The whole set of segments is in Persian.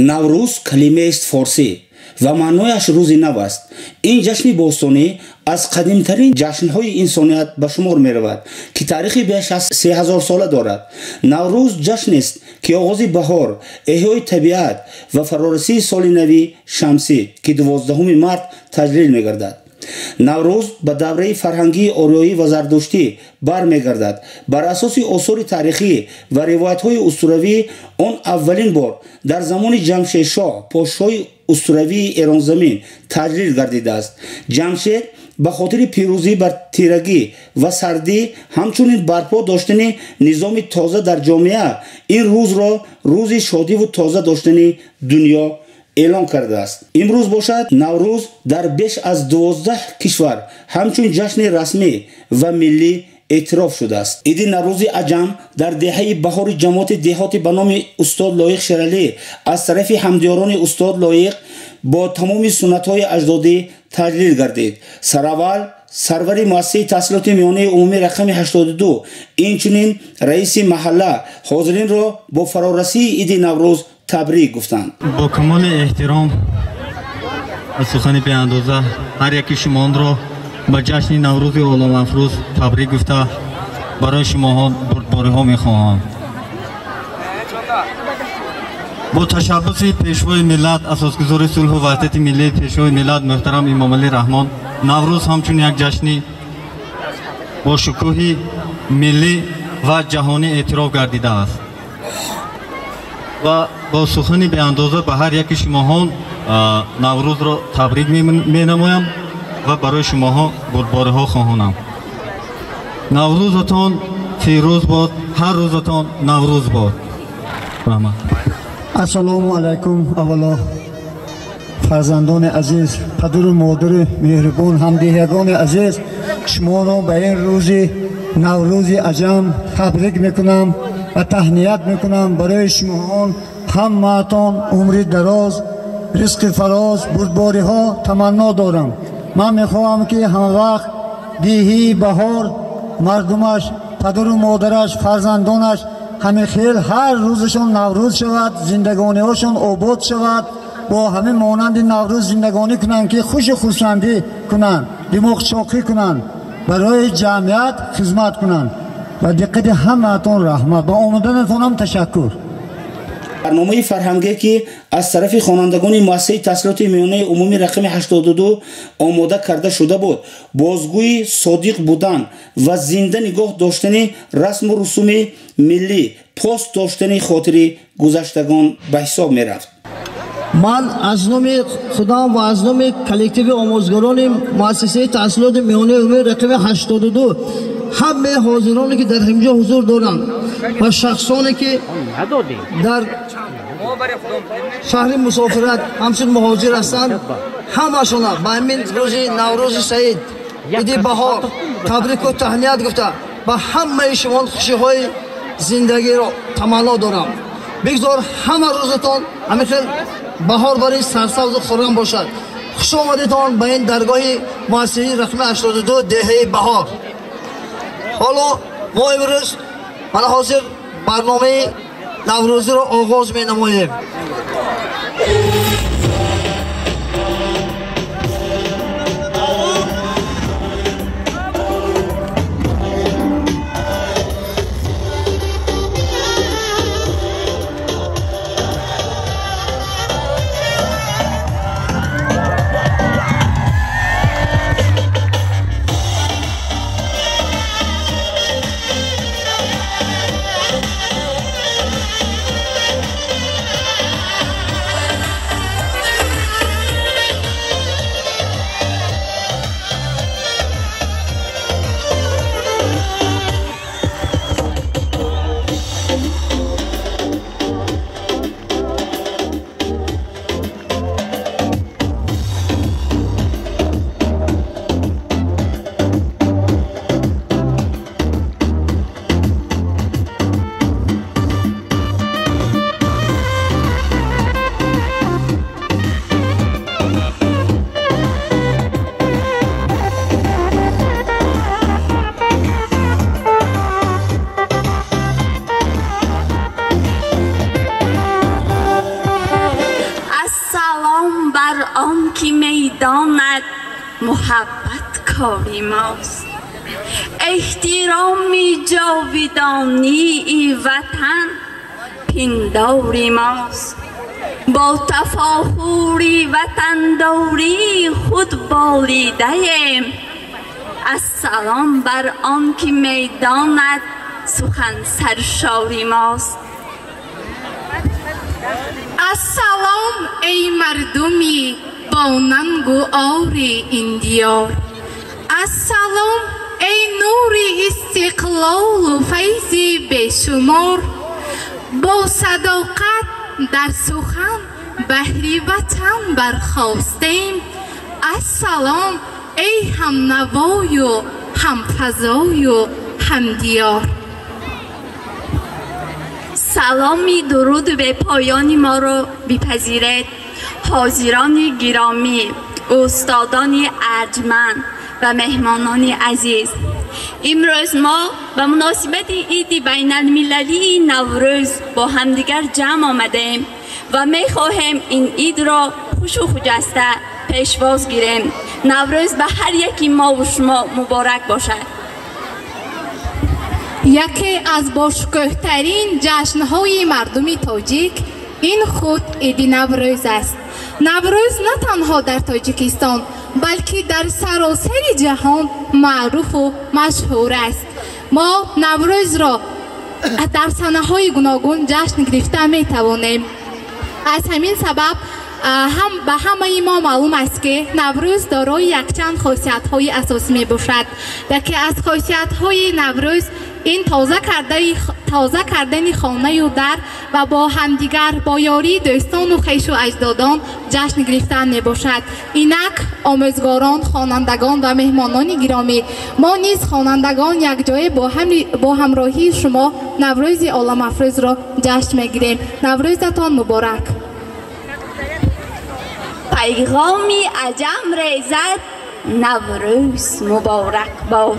наврӯз калимаест форсӣ ва маънояш рӯзи нав аст. ин ҷашни бостонӣ аз қадимтарин ҷашнҳои инсоният ба шумор меравад, ки таърихи беш аз 3000 сола дорад. наврӯз ҷашнест ки оғози баҳор, эҳёи табиат ва фарорасии соли нави шамсӣ, ки 12 март таҷлил мегардад. наврӯз ба давраи фарҳангии орёӣ ва зардуштӣ бармегардад. бар асоси осори таърихӣ ва ривоятҳои устуравӣ, он аввалин бор дар замони ҷамшедшоҳ, подшоҳи устуравии эронзамин таҷлил гардидааст. ҷамшед ба хотири пирӯзӣ бар тирагӣ ва сардӣ, ҳамчунин барпо доштани низоми тоза дар ҷомеа, ин рӯзро рӯзи шодиву тоза доштани дунё эълон кардааст. имрӯз бошад, наврӯз дар беш аз 12 кишвар ҳамчун ҷашни расмӣ ва миллӣ эътироф шудааст. иди наврӯзи аҷам дар деҳаи баҳори ҷамоати деҳотӣ ба номи устод Лоиқ Шералӣ аз тарафи ҳамдиёрони устод Лоиқ бо тамоми суннатҳои аҷдодӣ таҷлил гардид. Сараввал сарвари муассисаи таҳсилоти миёнаи умумии рақами 82, инчунин раиси маҳалла ҳозиринро бо фарорасии иди наврӯз табрик гуфтанд. бо камоли эҳтиром ва сухани беандоза ҳар яки шумоонро ба ҷашни наврӯзи оламафрӯз табрик гуфта барои шумоҳо бурдбориҳо мехоҳам. бо ташаббуси пешвои миллат, асосгузори сулҳу ваҳдати миллии пешвои миллат муҳтарам Имомалӣ Раҳмон, наврӯз ҳамчун як ҷашни бо шукӯҳи миллӣ ва ҷаҳонӣ эътироф гардидааст. ва бо сухани беандоза ба ҳар яки шумоҳон наврӯзро табрик менамоям ва барои шумоҳо бурдбориҳо хоҳонам. наврӯзатон фирӯз бод, ҳар рӯзатон наврӯз бод. раҳмат. ассалому алайкум. аввало фарзандони азиз, падару модари меҳрубон, ҳамдиҳягони азиз, шуморо ба ин рӯзи наврӯзи аҷам табрик мекунам ва таҳният мекунам. барои шумоҳон ҳамаатон умри дароз, ризқи фароз, бурдбориҳо таманно дорам. ман мехоҳам ки ҳамавақт диҳии баҳор мардумаш, падару модараш, фарзандонаш ҳамихел ҳар рӯзашон наврӯз шавад, зиндагониҳошон обод шавад, бо ҳамин монанди наврӯз зиндагонӣ кунанд ки хушу хурсандӣ кунанд, димоғчоқӣ кунанд, барои ҷамъият хизмат кунанд. ва диққати ҳамаатон раҳмат. ба омаданатонам ташаккур. барномаи фарҳанге, ки аз тарафи хонандагони муассисаи таҳсилоти миёнаи умумии рақами 82 омода карда шуда буд, бозгӯи содиқ будан ва зинда нигоҳ доштани расму русуми миллӣ, пост доштани хотири гузаштагон ба ҳисоб мерафт. ман аз номи худам ва аз номи коллективи омӯзгарони муассисаи таҳсилоти миёнаи умумии рақами 82 ҳамаи ҳозироне ки дар ҳинҷо ҳузур доранд ва шахсоне ки дар шаҳри мусофират ҳамчун муҳоҷир ҳастанд, ҳамашона ба ҳамин рӯзи наврӯзи саид, иди баҳор табрику таҳният гуфта ба ҳамаи шумо хушиҳои зиндагиро таманно дорам. бигзор ҳама рӯзатон ҳамихел баҳор бари сарсабзу хуррам бошад. хуш омадитон ба ин даргоҳи муассисаи рақами 82 деҳаи баҳор. ҳоло мо имрӯз мана ҳозир барномаи наврӯзиро оғоз менамоем. که میداند محبت کاری ماست. احترامی جاودانی وطن پنداری ماست. با تفاخری وطنداری خود بالیده ایم. السلام بر آن که میداند سخن سرشاری ماست. السلام ای مردمی با ننگ و عار این دیار. السلام ای نور استقلال و فیض بیشمار. با صداقت در سخن بهر وطن برخاستیم. السلام ای هم نوای و هم فضای و هم دیار. سلامی درود به پایانی ما را بپذیرید. حاضران گرامی، استادان ارجمند و مهمانان عزیز، امروز ما به مناسبت عید بین المللی نوروز با همدیگر جمع آمدیم و می خواهیم این عید را خوش و خجسته پیشواز گیریم. نوروز به هر یکی ما و شما مبارک باشد. یکی از باشکوهترین جشنهای مردم تاجیک این خود عید نوروز است. نوروز نه تنها در تاجیکستان بلکه در سراسر جهان معروف و مشهور است. ما نوروز را در سنه‌های گوناگون جشن گرفته می توانیم. از همین سبب به همه ما معلوم است که نوروز دارای یکچند خاصیت‌های اساسی می باشد. یکی از خاصیت‌های نوروز این تازه کردن خانه و در و با همدیگر با یاری دوستان و خویش و اجدادان جشن گرفتن می باشد. اینک آموزگاران، خوانندگان و مهمانان گرامی، ما نیز خوانندگان یک جای با همراهی شما نوروز عالم افروز را جشن می گیریم. نوروزتان مبارک. پیغامی عجم ریزد نوروز مبارک باد.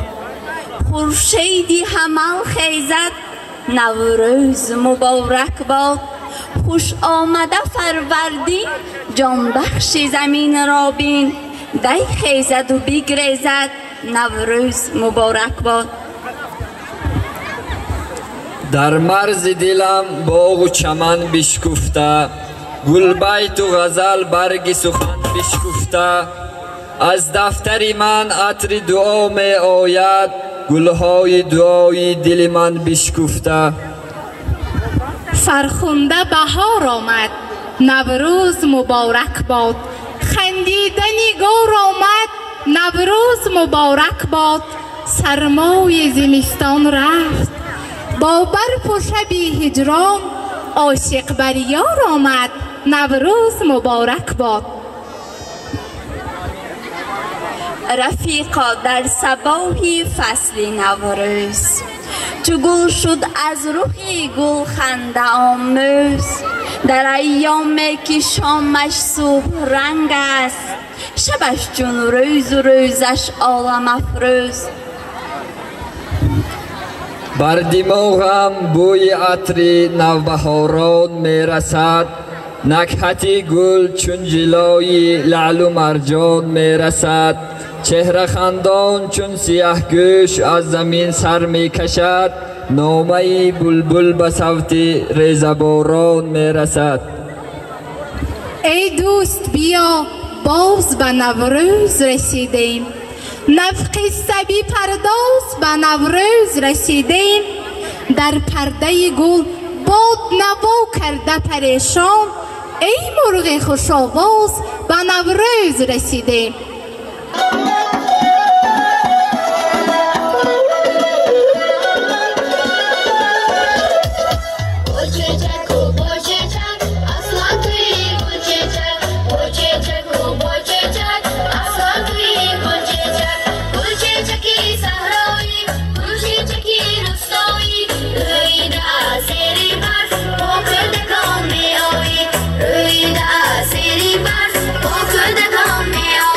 خورشیدی حمل خیزد نوروز مبارک باد. خوش آمده فروردین جان بخش زمین را بین. دی خیزد و بگریزد نوروز مبارک باد. در مرز دلم باغ و چمن بشکفته، گل بیت و غزل برگ سخن بشکفته. از دفتر من عطر دعا می آید، گلهای دعای دل من بشکفته. فرخنده بهار آمد نوروز مبارک باد. خندیدنی گور آمد نوروز مبارک باد. سرمای زمستان رفت با برف و شبی هجران. عاشق بر یار آمد نوروز مبارک باد. رفیقا در صباحی فصل نوروز، چو گل شد از رخی گل خنده آموز. در ایامی که شامش صبح رنگ است، شبش چون روز و روزش عالم افروز. بر دماغم بوی عطر نوبهاران می رسد، نکهت گل چون جلای لعل و مرجان می رسد. چهره خندان چون سیاه گوش از زمین سر می کشد، نامه بلبل به صوت ریزباران می رسد. ای دوست بیا باز به نوروز رسیدیم، نفق سبی پرداز به نوروز رسیدیم. در پرده گل باد نوا کرده پریشان، ای مرغ خوش آواز به نوروز رسیدیم. Roida, Siri, Bas, Poco de Gomeo.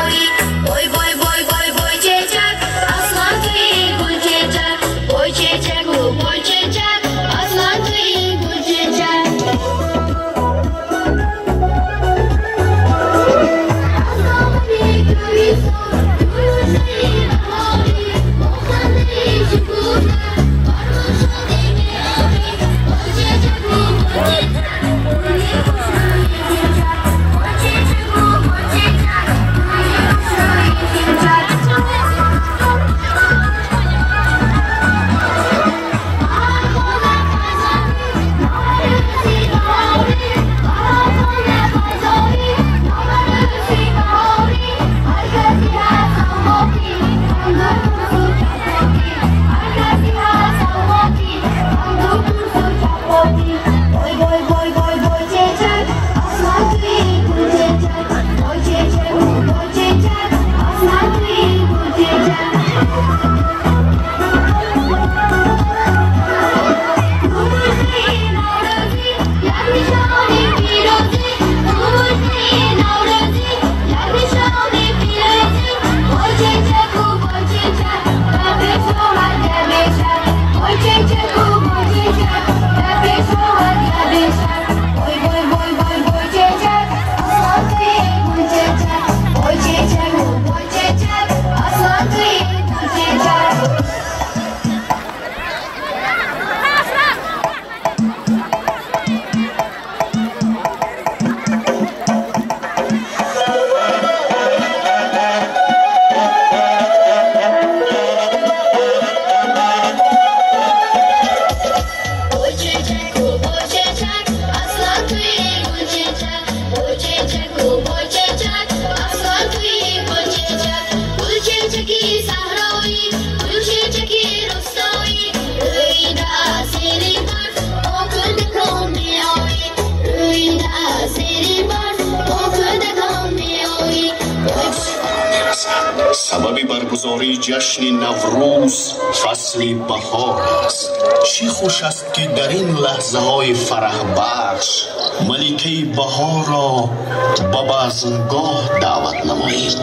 سبب برگزاری جشن نوروز فصل بهار است. چه خوش است که در این لحظه های فرح بخش ملکه بهار را به بزمگاه دعوت نماییم،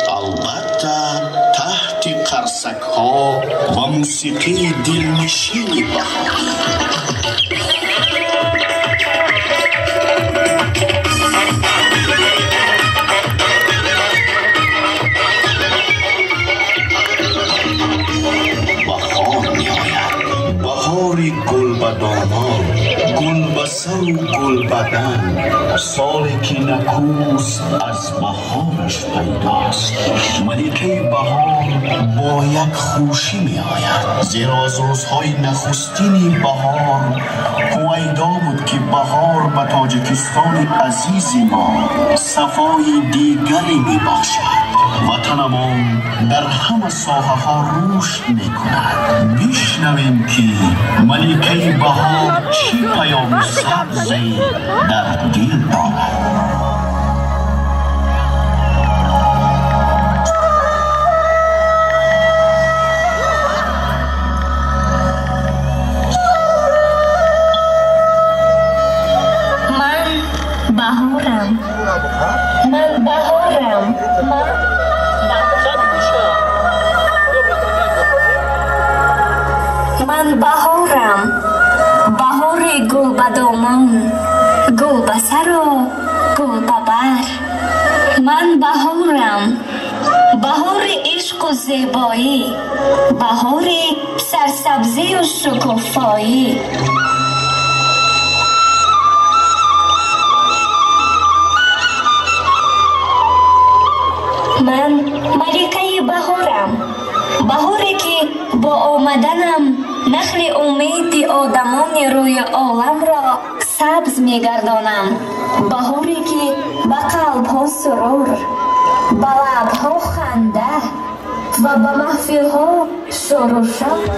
البته تحت قرصک ها و موسیقی دلنشین بهاری. گل به دامان، گل به سر و گل بدن، سالی که نکوس از بهارش پیداست. ملکه بهار با یک خوشی می آید، زیرا از روزهای نخستین بهار هویدا بود که بهار به تاجیکستان عزیز ما صفای دیگری می بخشد. وطنمان در همه ساحه ها رشد می کند. بشنویم که ملکه بهار چه پیام سبزی در دل دارد. من بهارم، بهار گل به دامن، گل به سر و گل به بر. من بهارم، بهار عشق و زیبایی، بهار سرسبزی و شکوفایی. من ملکه بهارم، بهاری که با آمدنم نخل امید آدمان روی عالم را سبز می‌گردانم. بهاری که به قلب‌ها سرور، به لب‌ها خنده و به محفل‌ها شور و شوق.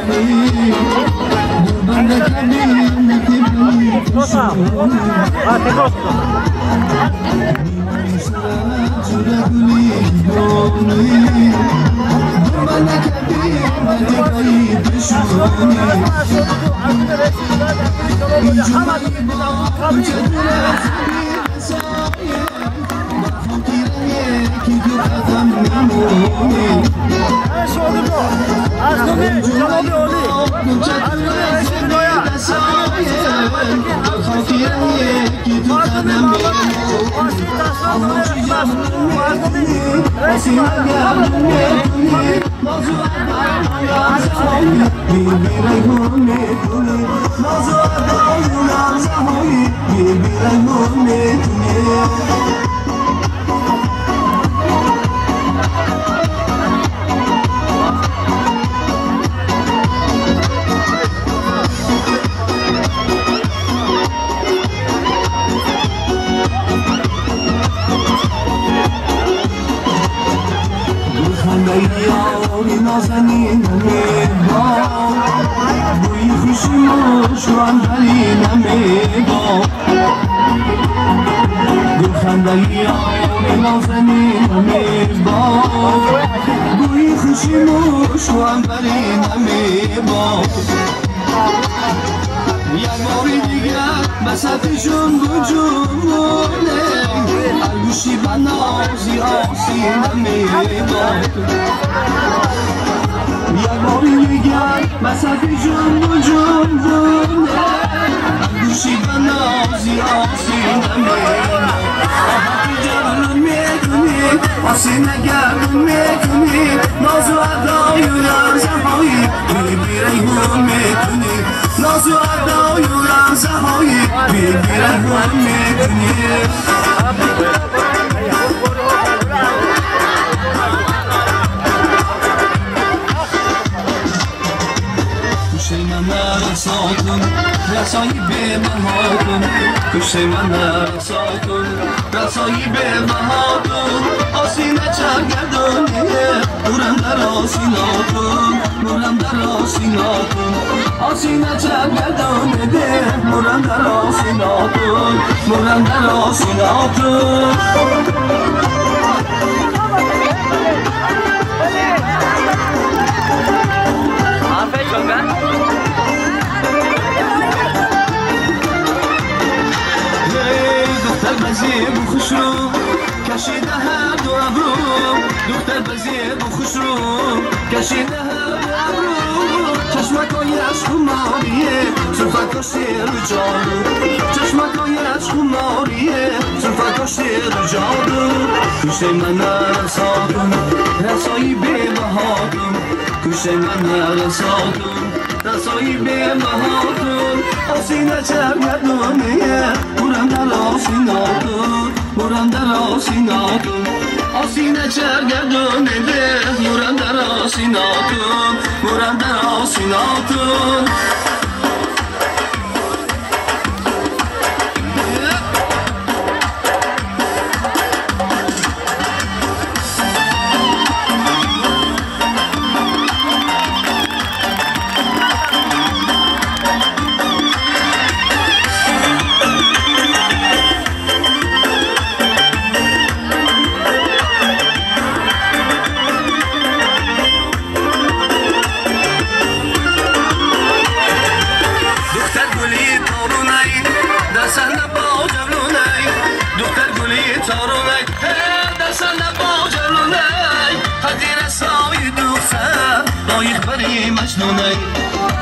دختر بزیب و خوش رو کشیده هر دو ابرو دختر بزیب و خوش رو کشیده هر دو ابرو چشمکای عشق و ماریه زلفکا شیر و جادو چشمکای عشق و ماریه زلفکا شیر و جادو گوشه من رسادون رسایی به بهادون گوشه من رسادون رسایی به بهادون آسینه چرگردونیه برم در آسیناتون برم در آسیناتون آسینه چرگردونیه برم در آسیناتون برم در آسیناتون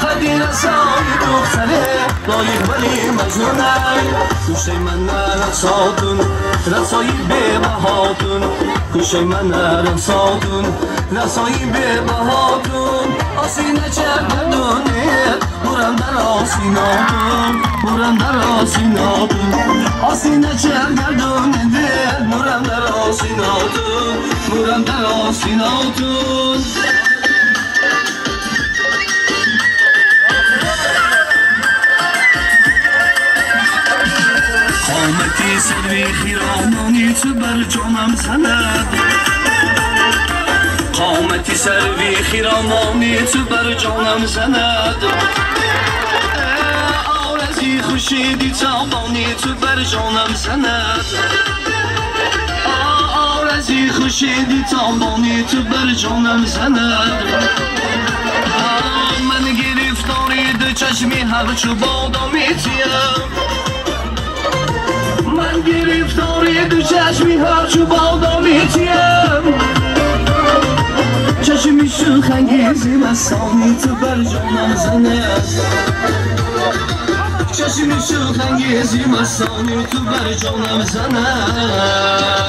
قدیر سای دختره لایق ولی مجنونه گوشه من رسادون رسایی به بهاتون گوشه من رسادون رسایی به بهاتون آسینه چرگردونه برم در آسیناتون برم در آسیناتون آسینه چرگردونه برم در آسیناتون برم در آسیناتون قامتی سروی خیرامانی تو بر جانم زند قامتی سروی خیرامانی تو بر جانم زند آرزی خوشیدی تابانی تو بر جانم زند آرزی خوشیدی تابانی تو بر جانم زند من گرفتاری دو چشمی هر چو بادامی تیم من گرفتاری دو چشمی هر چو بادامی تیم چشمی شوخ انگیزی مستانی تو بر جانم زند چشمی شوخ انگیزی مستانی تو بر جانم زند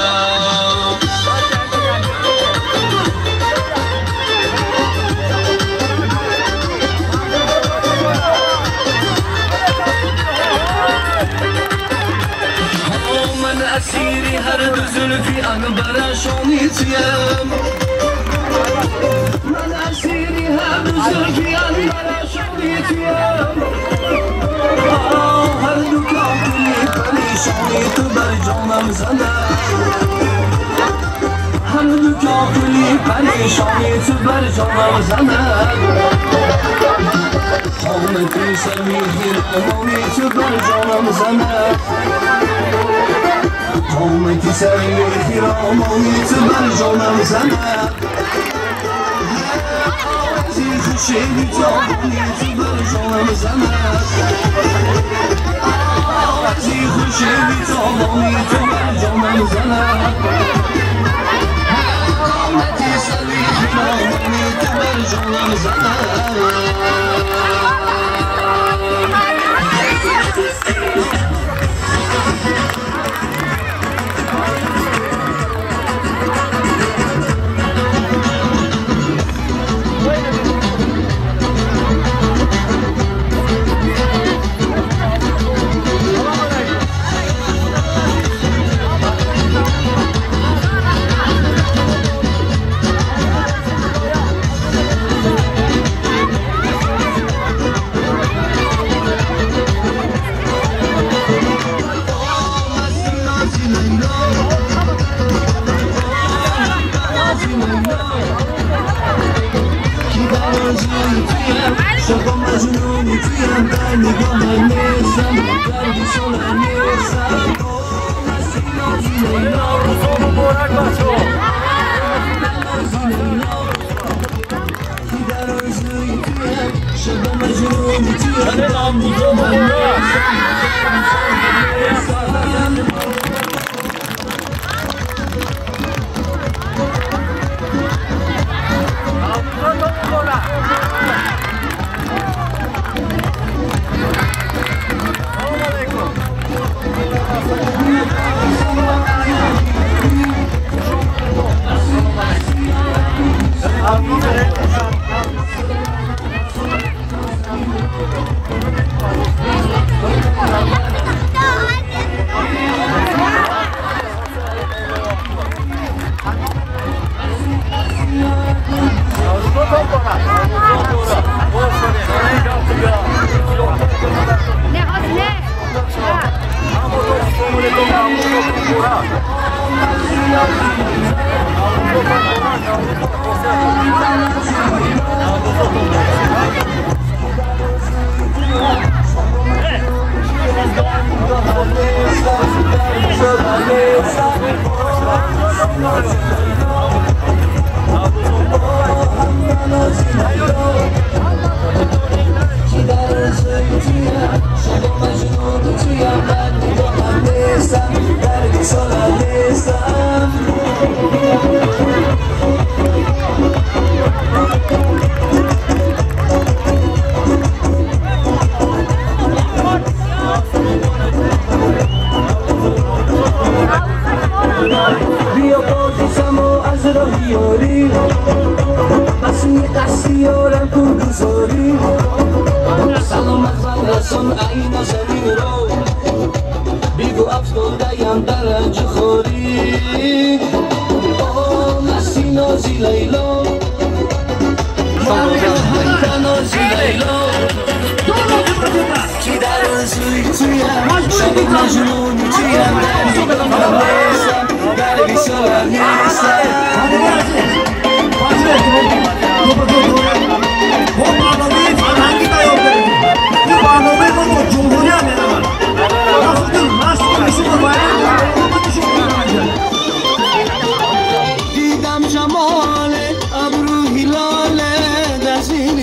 اسیری هر دو زلفی اکبرشانی تیم من اسیری هر دو زلفی اکبرشانی تیم هر دو کاملی پریشانی تو بر جانم زند هر دو کاملی پریشانی تو بر جانم زند قامتی سروی خیرامانی تو بر جانم زند قامتی سروی خیرامانی تو بر جانم زند آرزی خوشیدی تابانی تو بر جانم زند آرزی خوشیدی تابانی تو بر جانم زند قامتی سروی خیرامانی تو بر جانم زند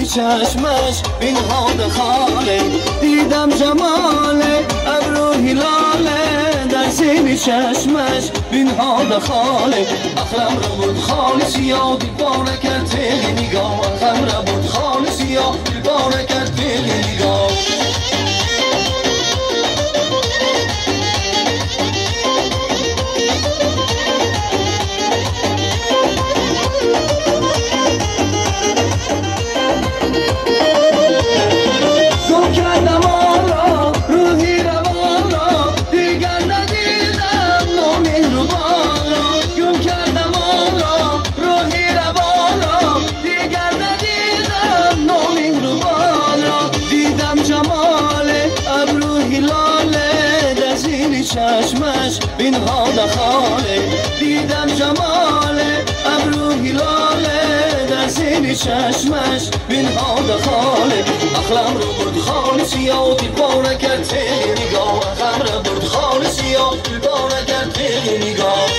چشمش بنهاد خاله دیدم جمال ابرو هلاله در زیر چشمش بنهاد خاله اخرم را بود خالص یادی باره کرد تیغ نگاه اخرم را بود خالص یادی باره کرد تیغ نگاه چشمش بنهاد خاله دیدم جمال ابرو هلاله در زیر چشمش بنهاد خاله اخلم رو برد خالص یادی باره کرد تیغ نگاه اخلم رو برد خالص یادی باره کرد تیغ نگاه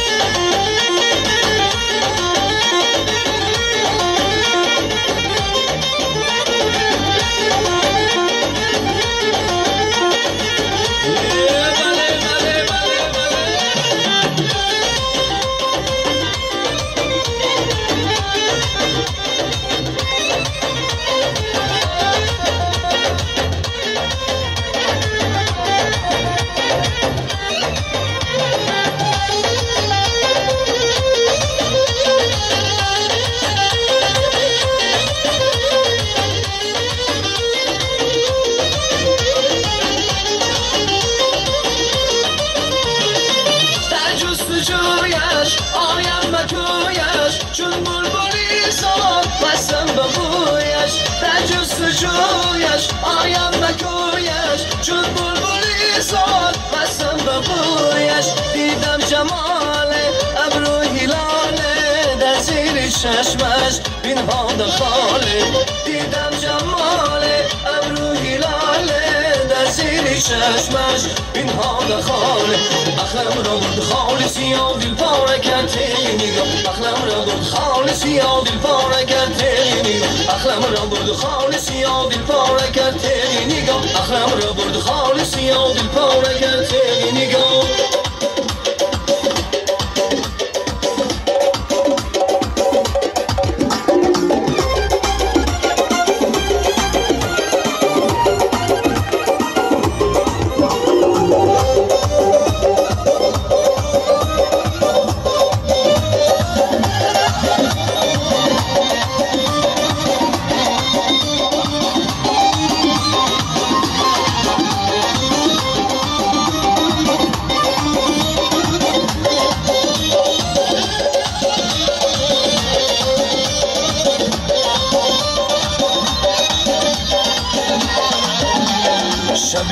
چون بلبلی ساد بستم به بویش در جستجویش آیم به کویش چون بلبلی ساد بستم به بویش دیدم جمال ابرو هلاله در زیر چشمش بنهاد خاله دیدم جمال ابرو هلاله در زیر چشمش بنهاد خاله اخرم را بود خالص یا دل پاره کرد تیغ نگاه اخلم را بود خالص یا دل پاره کرد تیغ نگاه اخلم را بود خالص یا دل پاره کرد تیغ نگاه اخلم را بود خالص یا دل پاره کرد تیغ نگاه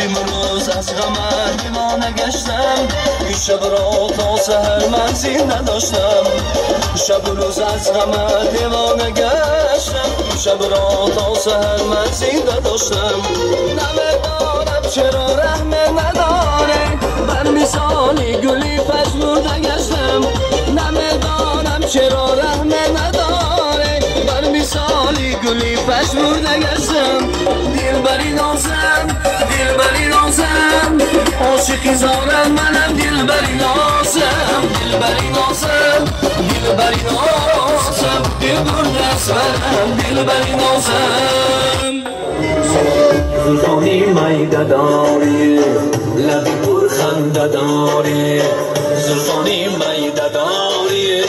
امروز از غم دیوانه گشتم این شب را تا سحر من زنده داشتم شب روز از غم دیوانه گشتم شب را تا سحر من زنده داشتم نمیدانم چرا رحم نداره مثالی گلی پژمرده گشتم نمیدانم چرا رحم نداره بر مثالی گلی پژمرده گشتم دلبری نازم عاشقی زارم منم دلبری نازم دل دست برم دلبری نازم زلفانی میده داری لبی پر خنده داری زلفانی میده داری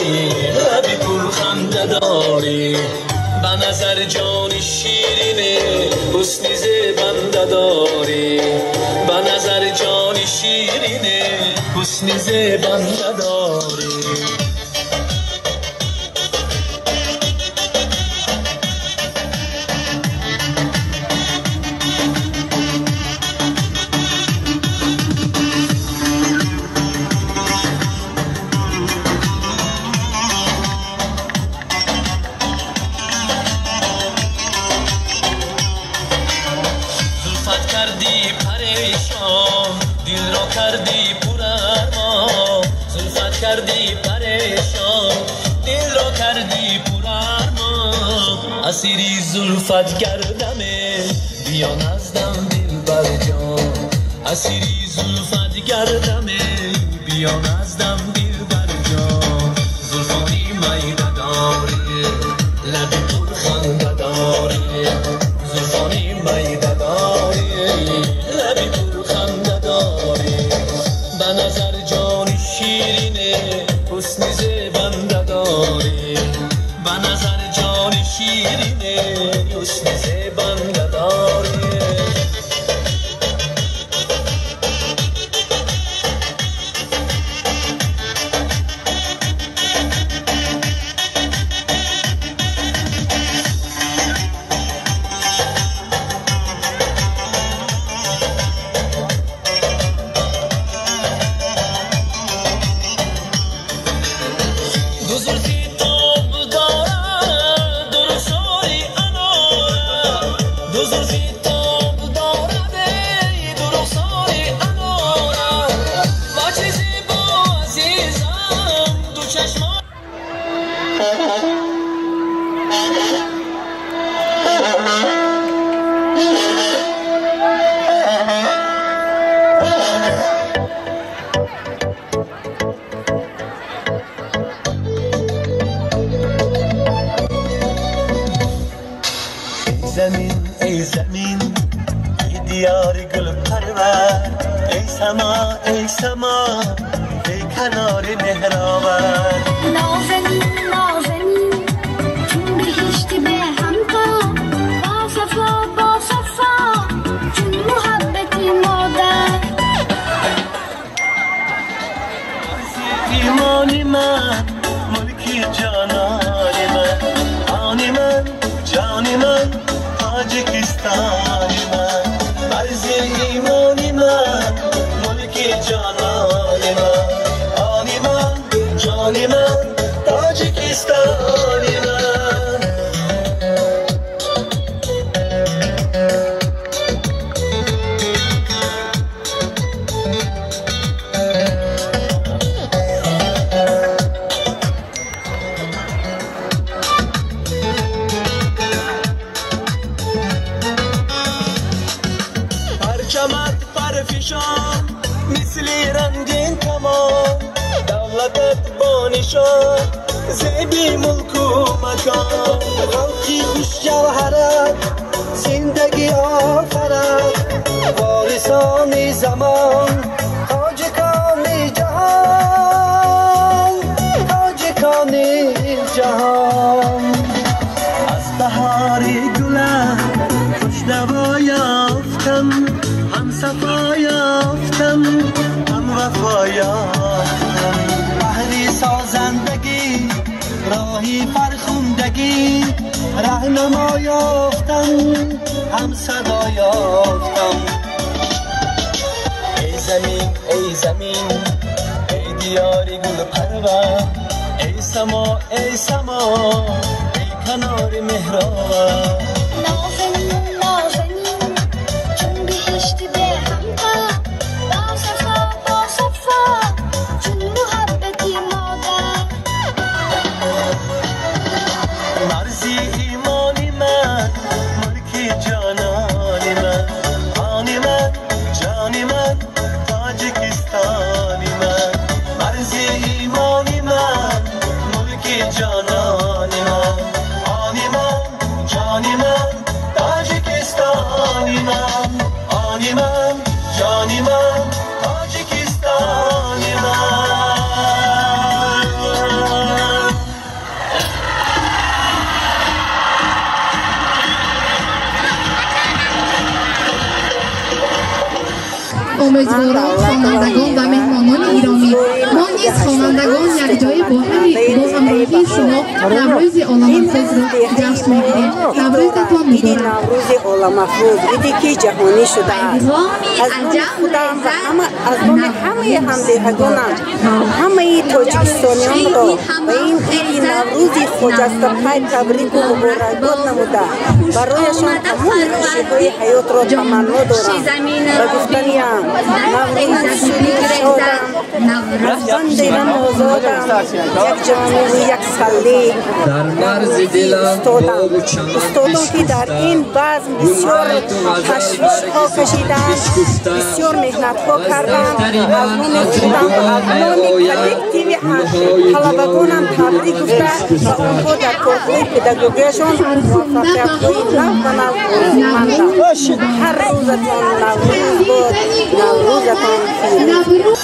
لبی پر خنده داری به نظر جان شیرینه حسن زیبنده داری به نظر جان شیرینه حسن زیبنده داری کردی پریشان دل را کردی پر ارمان زلفت کردی پریشان دل را کردی پر ارمان اسیری زلفت گردمه بیا نزدم دلبر جان اسیری زلفت گردمه بیا نزدم دلبر جان زلفانی میده داری لبی پر خنده داری زلفانی میده داری لبی پر خنده داری به نظر جان شیرینه حسن زیبنده داری به نظر جان شیرینه حسن زیبنده داری ای زمین ای دیار گل پرور ای سما ای کنار مهرآور نازنین چون بهشتی به هم تا با صفا چون محبتی مادر ایمانی من ملکی جانانی من آنی من جانی من تاجیکستانی من مرز ایمانی من ملکی جانانی من آنی من جانی من تاجیکستانی من پرچمت پرفشان مثل رنگین کمان دولتت با نشان زیبی ملک و مکان خلقی خوش جوهرت زندگی آفرت وارثان زمان تاجکان جهان از بهار گلم خوش دوا یافتم هم صفا یافتم هم وفا یافتم بحری سازندگی راهی فرخوندگی رهنما یافتم هم صدا یافتم ای زمین ای دیاری گل پرور ای سما ای کنار مهرآور نازنین چون بهشتی به هم تا با صفا ایمانی من ملک جانانی من آنی من جانی من تاجیکستانی من آنی من جانی من تاجیکستانی من امیدوارم خوانندگان و مهمانان ایرانی ما نیز خوانندگان یک جای با همراهی شما نوروز عالم‌افروز را جشن می‌گیریم. نوروزتان مبارک. نوروز عالم‌افروز ایدی که جهانی شده است. از نام خدا و از نام همه همدیگرانم همه تاجیکستانیان را به این عید نوروز خجسته تبریک و مبارکباد نموده برایشان تمام خوشی‌های حیات را تمنا دارم و گفتنیم نوروز شادم از بند ایران آزادم یک جامعه و یک سلی در مرز دلم استادان که در این بزم بسیار تشویش ها کشیدند بسیار محنت ها کردند از نام خودم و از نام کلکتیو طلبگانم تبریک گفته و آنها در کارهای پداگوگیشان موفقیت های نو و نو آرزومندند. هر روزتان نوروز باد، نوروزتان پیروز.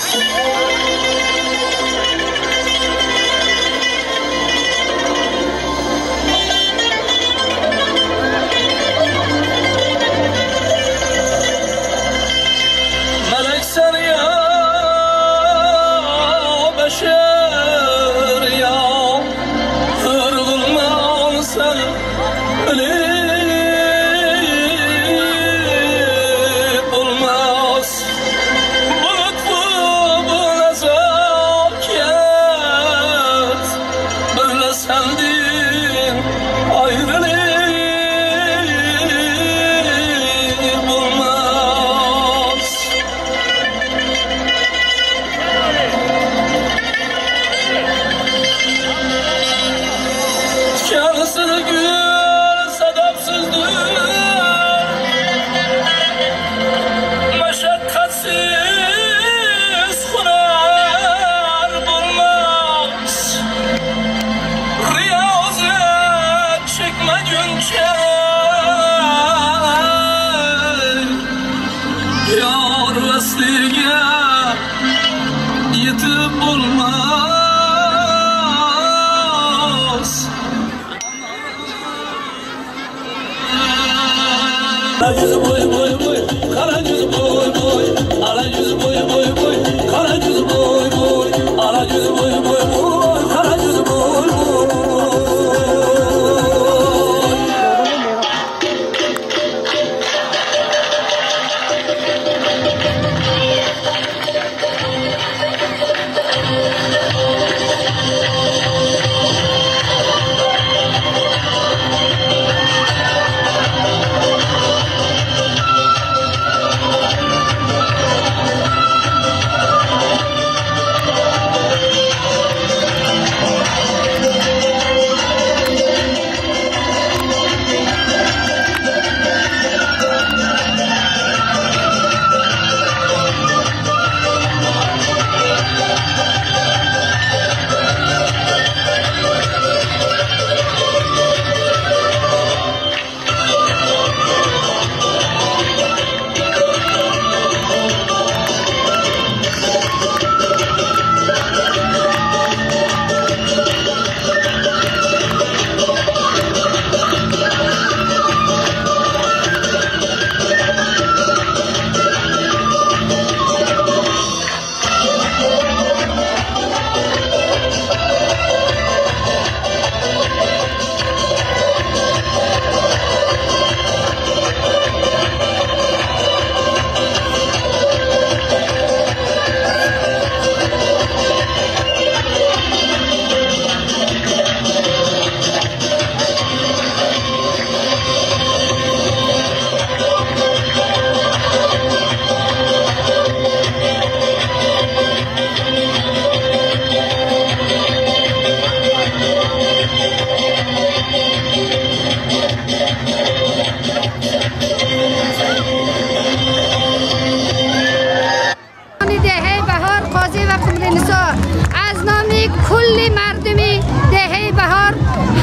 کل مردمی دهه بهار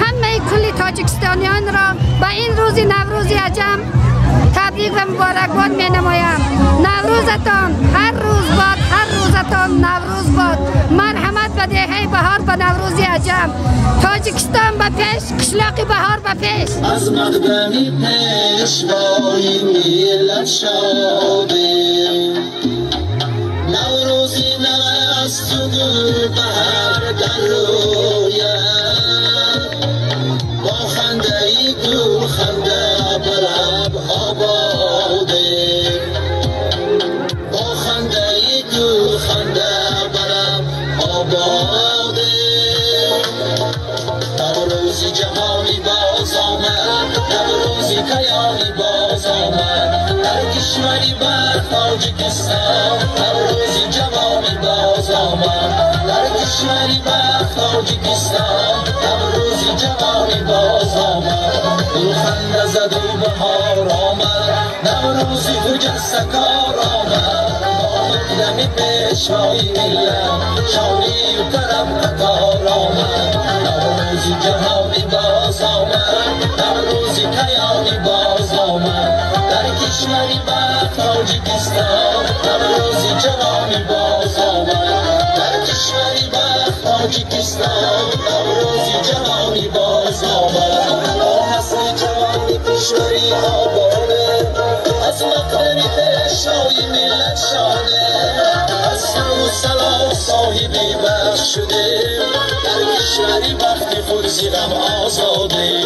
همه کل تاجیکستانیان را به این روز نوروز عجم تبریک و مبارکباد می نمایم. نوروزتان هر روز باد، هر روزتان نوروز باد. مرحمت به دهه بهار به نوروز عجم. تاجیکستان به پیش، قشلاق بهار به پیش. از مقدمی پیشوای ملت شادیم، نوروزی نوست و گل بهر در رویم، با خنده ای دو خنده برب آباده، با خنده ای دو خنده برب آباده. نوروزی جهانی باز آمد، نوروزی کیانی باز آمد، در کشوری بر تاجیکستان نوروزی جوانی باز آمد، در کشوری بر تاجیکستان نوروزی جوانی باز آمد. دل خنده زد و بهار آمد، نوروزی خجسته کار آمد، با مقدم پیشوای ملت شادی و طرب قطار آمد. نوروزی جهانی باز آمد، نوروزی کیانی باز آمد، در کشوری بر تاجیکستان نوروزی جوانی باز آمد، در کشوری بر تاجیکستان نوروزی جوانی باز آمد. با نسل جوانی کشوری آباده، از مقدم پیشوای ملت شاده، از سلام و سلام صاحبی بخش شده، در کشوری وقتی فرزی غم آزاده.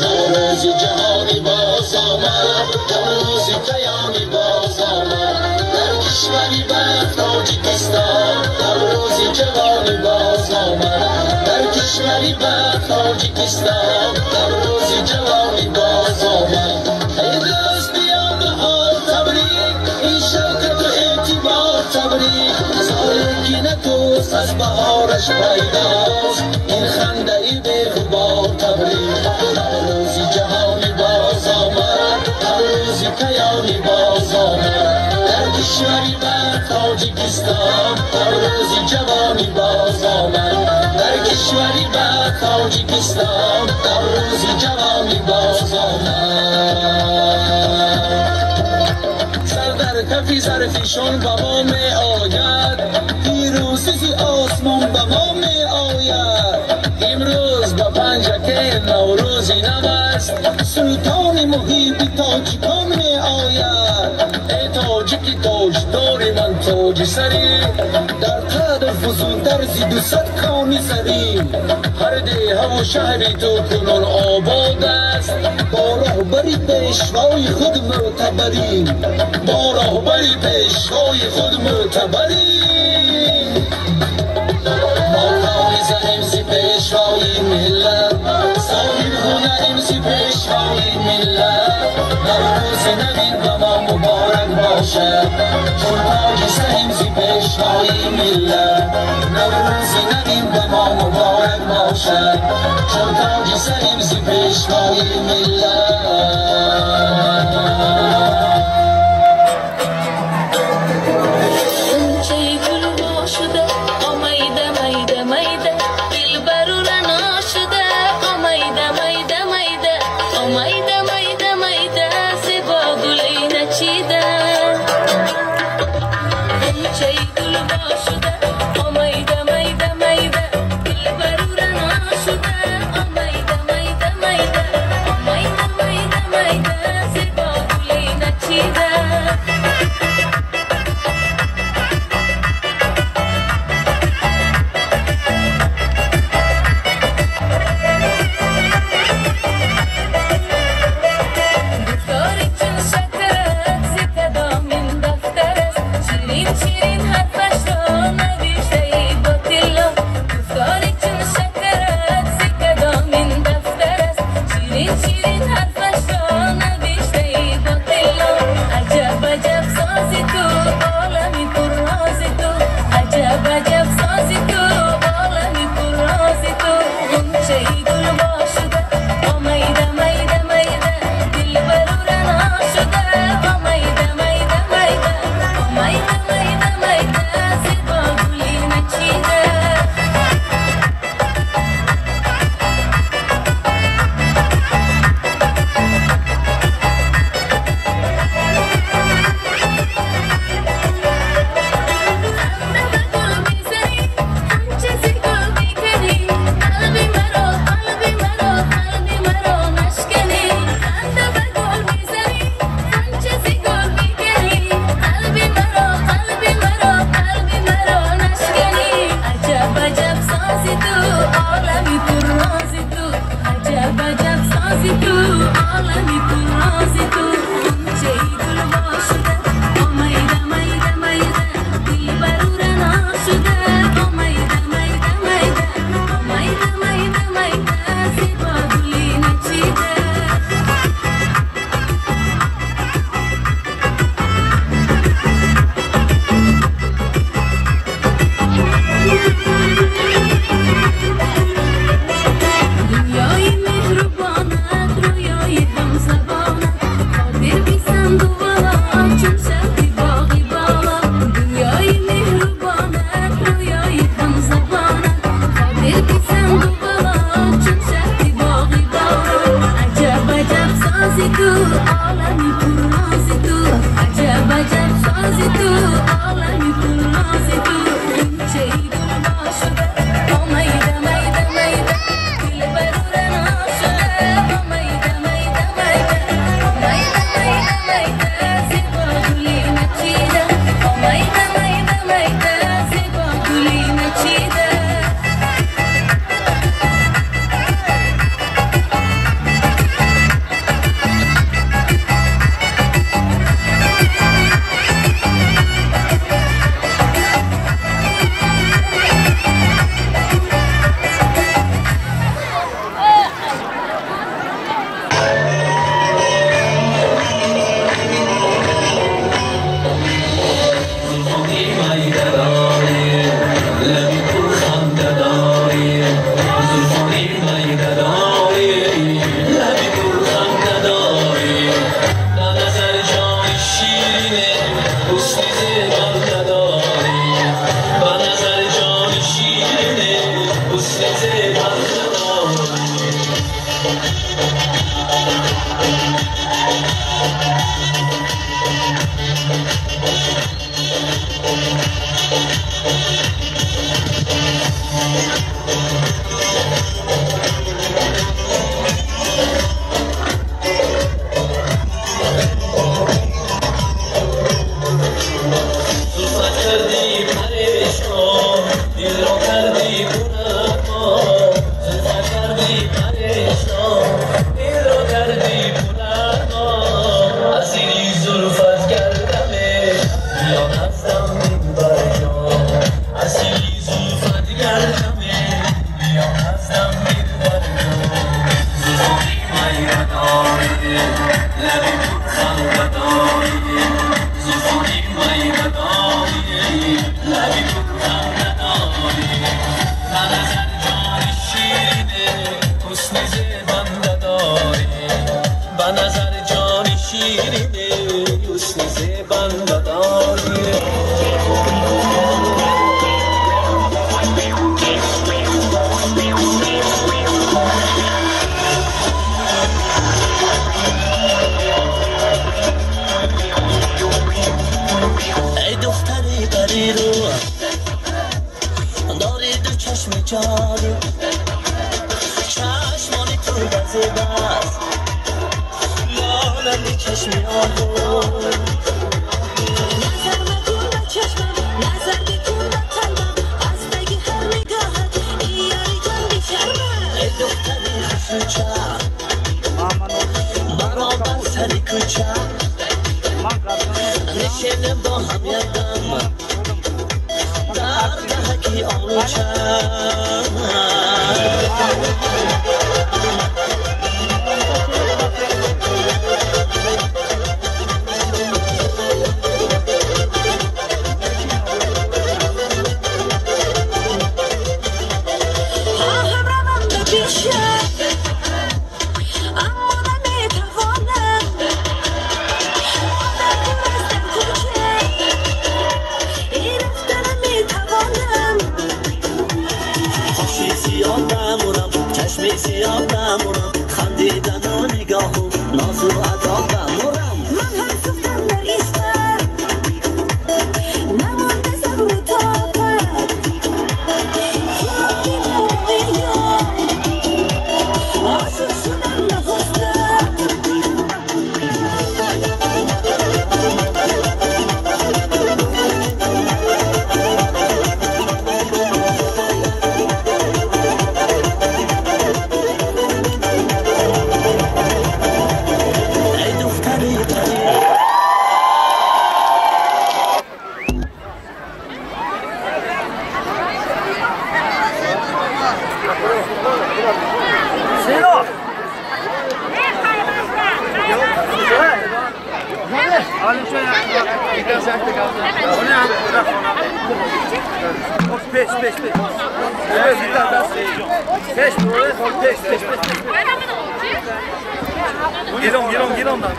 نوروزی جهانی باز آمد، نوروزی کیانی باز آمد، در کشوری بر تاجیکستان نوروزی جوانی باز آمد، در کشوری بر تاجیکستان نوروزی جوانی باز آمد. ای دوست بیا بهار تبریک، این شوکت و اعتبار تبریک، سالگی نتوست از بهارش پیداست، این خنده ای بغبار تبریک. نوروزی جهانی باز آمد، نوروزی کیانی باز آمد، در کشوری بر تاجیکستان نوروزی جوانی باز آمد، در کشوری بر تاجیکستان نوروزی جوانی باز آمد. سر در کفی ظرفیشان به ما می آید، پیروزی آسمان به ما می آید. امروز به پنجکه نوروزی نوست، سلطان محیط تاجیکان می آید. ای تاجیکی تاج داری من تاج سری، در قدر فزون درزی 200 کانی سری. هر دیه و شهری تو کنون آباد است، با راهبری پیشوای خود معتبری، با راهبری پیشوای خود معتبری. امسی پیشوای ملت، صاحب خونه امسی پیشوای ملت، نوروز نوین به ما مبارک باشد، چون تاجیست امسی پیشوای ملت، نوروز نوین به ما مبارک باشد، چون تاجیست امسی پیشوای ملت.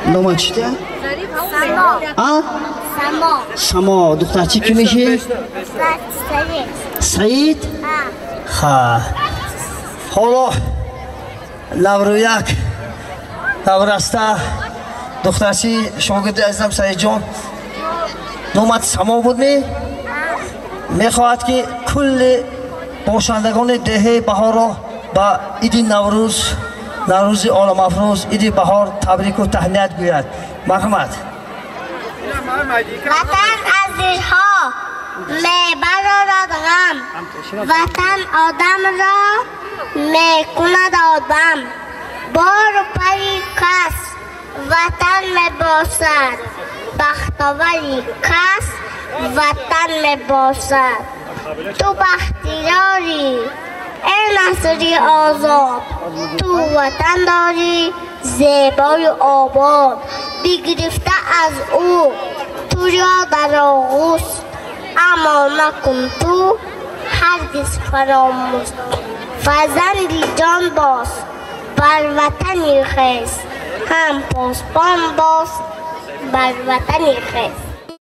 نام چیه؟ سما دختر چی کی میشه؟ سعید ها حالا لورو یک دورسته دخترچی شاگرد عزیزم سعید جان نومت سما بود میخواهد که کل باشندگان دهه بهار را با عید نوروز عالم افروز عید بهار تبریک و تهنیت گوید. مرحمت. وطن از دلها میبرد غم، وطن آدم را میکند آدم. بار و پری کس وطن میباشد، بختاوری کس وطن میباشد. تو بختیاری ای نصری آزاد، تو وطن داری زیبای آباد. بگرفته از او تو را در آغوش، اما نکن تو هرگز فراموش. فرزندی جان باش بر وطنی خیز، هم پاسبان باش بر وطنی خیز.